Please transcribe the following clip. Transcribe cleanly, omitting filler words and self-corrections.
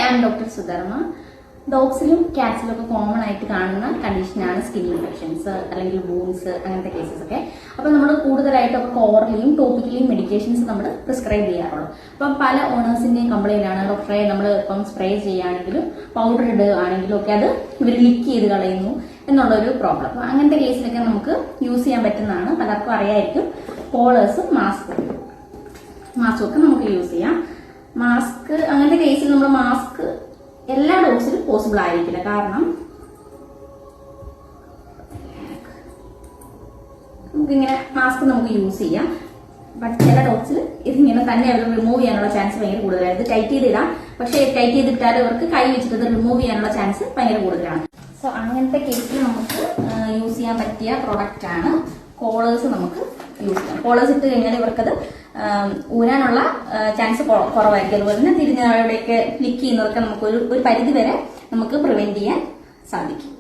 I am doctor Sudharma. ഡോഗ്സിലും ക്യാറ്റ്സിലും ഒക്കെ കോമൺ ആയിട്ട് കാണുന്ന കണ്ടീഷനാണ് സ്കിൻ ഇൻഫെക്ഷൻസ് അല്ലെങ്കിൽ വൂൺസ്, അങ്ങനത്തെ കേസസ് ഒക്കെ. അപ്പം നമ്മൾ കൂടുതലായിട്ടൊക്കെ ഓറലിയും ടോപ്പിക്കലിയും മെഡിക്കേഷൻസ് നമ്മൾ പ്രിസ്ക്രൈബ് ചെയ്യാറുള്ളൂ. അപ്പം പല ഓണേഴ്സിന്റെയും കംപ്ലൈന്റ് ആണ്, ഡോക്ടറെ നമ്മൾ ഇപ്പം സ്പ്രേ ചെയ്യുകയാണെങ്കിലും പൗഡർ ഇടുകയാണെങ്കിലും ഒക്കെ അത് ഇവർ ലീക്ക് ചെയ്ത് കളയുന്നു എന്നുള്ളൊരു പ്രോബ്ലം. അപ്പം അങ്ങനത്തെ കേസിലൊക്കെ നമുക്ക് യൂസ് ചെയ്യാൻ പറ്റുന്നതാണ്, പലർക്കും അറിയായിരിക്കും, കോളേഴ്സും മാസ്കും ഒക്കെ നമുക്ക് യൂസ് ചെയ്യാം. മാസ്ക് അങ്ങനത്തെ കേസിൽ നമ്മൾ മാസ്ക് എല്ലാ ഡോഗ്സിലും പോസിബിൾ ആയിരിക്കില്ല. കാരണം നമുക്കിങ്ങനെ മാസ്ക് നമുക്ക് യൂസ് ചെയ്യാം, ബട്ട് ചില ഡോഗ്സിൽ ഇതിങ്ങനെ തന്നെ അവർ റിമൂവ് ചെയ്യാനുള്ള ചാൻസ് ഭയങ്കര കൂടുതലാണ്. ഇത് ടൈറ്റ് ചെയ്തിടാം, പക്ഷെ ടൈറ്റ് ചെയ്തിട്ടാൽ അവർക്ക് കൈ വെച്ചിട്ട് ഇത് റിമൂവ് ചെയ്യാനുള്ള ചാൻസ് ഭയങ്കര കൂടുതലാണ്. സോ അങ്ങനത്തെ കേസിൽ നമുക്ക് യൂസ് ചെയ്യാൻ പറ്റിയ പ്രോഡക്റ്റ് ആണ് കോളേഴ്സ്. നമുക്ക് യൂസ് ചെയ്യാം. കോളേഴ്സ് ഇട്ട് കഴിഞ്ഞാൽ ഇവർക്കത് ഊരാനുള്ള ചാൻസ് കുറവായിരിക്കും. അതുപോലെ തന്നെ തിരിഞ്ഞവിടെയൊക്കെ ക്ലിക്ക് ചെയ്യുന്നതൊക്കെ നമുക്ക് ഒരു പരിധി വരെ നമുക്ക് പ്രിവെന്റ് ചെയ്യാൻ സാധിക്കും.